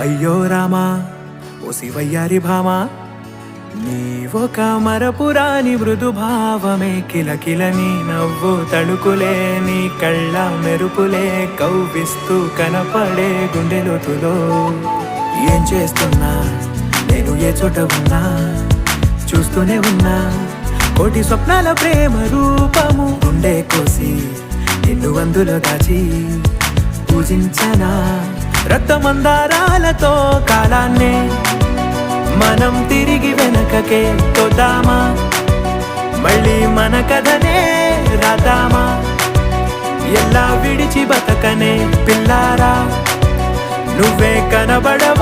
అయ్యో రామా ఓ శివయ్యారి భామా నీవొక మరపురాని మృదు భావమే కిలకిలని నవ్వు తళుకులే నీ కళ్ళ మెరుపులే కవ్విస్తూ కనపడే గుండెలోతులో ఏం చేస్తున్నా నేను ఏ చోట ఉన్నా చూస్తూనే ఉన్నా కోటి స్వప్నాల ప్రేమ రూపము గుండె కోసి నిన్ను అందులో దాచి పూజించనా రక్తమందారాలతో కాలాన్నే మనం తిరిగి వెనకకే తోద్దామా మళ్ళీ మన కథనే రాద్దామా ఎలా విడిచి బతకనే పిల్లారా నువ్వే కనబడవ